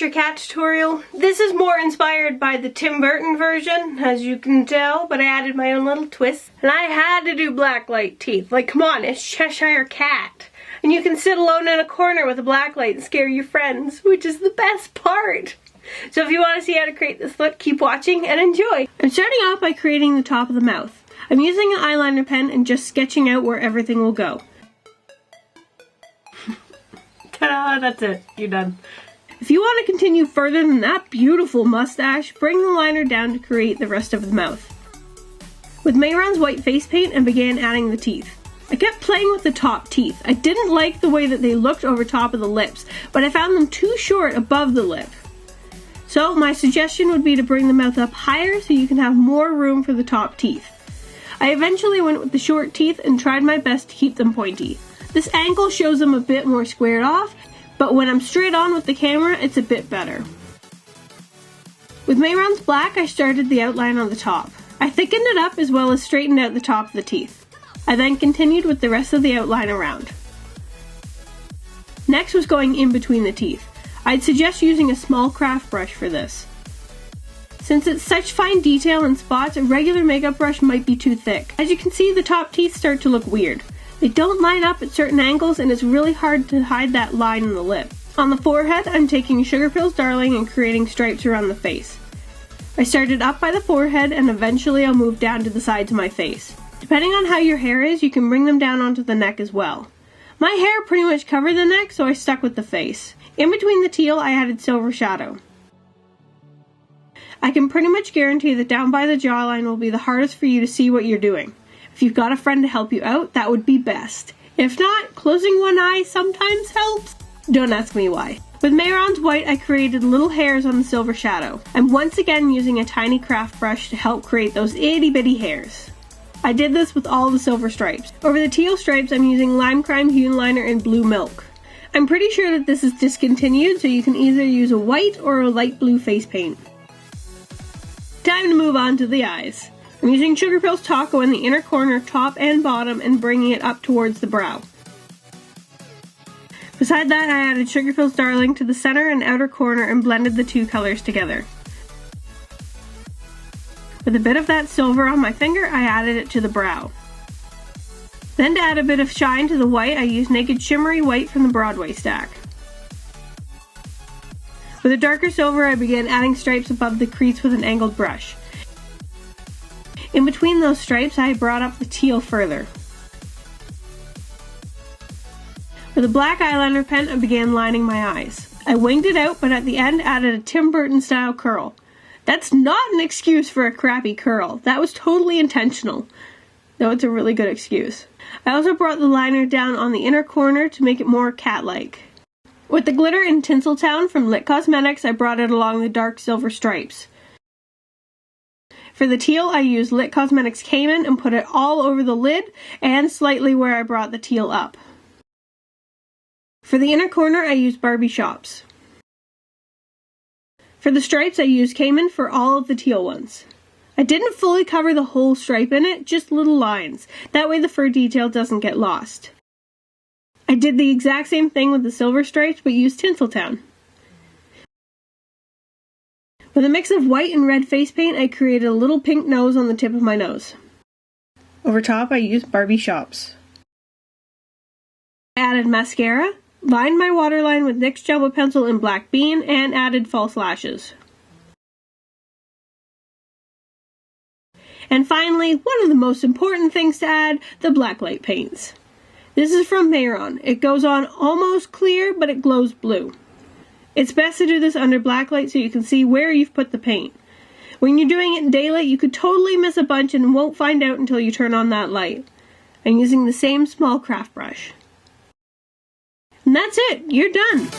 Cheshire Cat tutorial. This is more inspired by the Tim Burton version, as you can tell, but I added my own little twist. And I had to do blacklight teeth. Like, come on, it's Cheshire Cat. And you can sit alone in a corner with a blacklight and scare your friends, which is the best part. So if you want to see how to create this look, keep watching and enjoy. I'm starting off by creating the top of the mouth. I'm using an eyeliner pen and just sketching out where everything will go. Ta-da, that's it. You're done. If you want to continue further than that beautiful mustache, bring the liner down to create the rest of the mouth. With Mehron's white face paint, I began adding the teeth. I kept playing with the top teeth. I didn't like the way that they looked over top of the lips, but I found them too short above the lip. So my suggestion would be to bring the mouth up higher so you can have more room for the top teeth. I eventually went with the short teeth and tried my best to keep them pointy. This angle shows them a bit more squared off, but when I'm straight on with the camera, it's a bit better. With Mehron's black, I started the outline on the top. I thickened it up as well as straightened out the top of the teeth. I then continued with the rest of the outline around. Next was going in between the teeth. I'd suggest using a small craft brush for this. Since it's such fine detail and spots, a regular makeup brush might be too thick. As you can see, the top teeth start to look weird. They don't line up at certain angles and it's really hard to hide that line in the lip. On the forehead, I'm taking Sugar Pills Darling and creating stripes around the face. I started up by the forehead and eventually I'll move down to the sides of my face. Depending on how your hair is, you can bring them down onto the neck as well. My hair pretty much covered the neck, so I stuck with the face. In between the teal, I added silver shadow. I can pretty much guarantee that down by the jawline will be the hardest for you to see what you're doing. If you've got a friend to help you out, that would be best. If not, closing one eye sometimes helps. Don't ask me why. With Mehron's white, I created little hairs on the silver shadow. I'm once again using a tiny craft brush to help create those itty bitty hairs. I did this with all the silver stripes. Over the teal stripes, I'm using Lime Crime Hue Liner in Blue Milk. I'm pretty sure that this is discontinued, so you can either use a white or a light blue face paint. Time to move on to the eyes. I'm using Sugar Pills Taco in the inner corner, top and bottom, and bringing it up towards the brow. Beside that, I added Sugar Pills Darling to the center and outer corner and blended the two colors together. With a bit of that silver on my finger, I added it to the brow. Then to add a bit of shine to the white, I used Naked Shimmery White from the Broadway stack. With a darker silver, I began adding stripes above the crease with an angled brush. In between those stripes, I brought up the teal further. With a black eyeliner pen, I began lining my eyes. I winged it out, but at the end added a Tim Burton style curl. That's not an excuse for a crappy curl. That was totally intentional. Though it's a really good excuse. I also brought the liner down on the inner corner to make it more cat-like. With the glitter in Tinseltown from Lit Cosmetics, I brought it along the dark silver stripes. For the teal, I used Lit Cosmetics Cayman and put it all over the lid and slightly where I brought the teal up. For the inner corner, I used Barbie Shops. For the stripes, I used Cayman for all of the teal ones. I didn't fully cover the whole stripe in it, just little lines. That way the fur detail doesn't get lost. I did the exact same thing with the silver stripes, but used Tinseltown. With a mix of white and red face paint, I created a little pink nose on the tip of my nose. Over top, I used Barbie Shops. I added mascara, lined my waterline with NYX Jumbo Pencil in Black Bean, and added false lashes. And finally, one of the most important things to add, the Blacklight paints. This is from Mehron. It goes on almost clear, but it glows blue. It's best to do this under blacklight so you can see where you've put the paint. When you're doing it in daylight, you could totally miss a bunch and won't find out until you turn on that light. I'm using the same small craft brush. And that's it! You're done!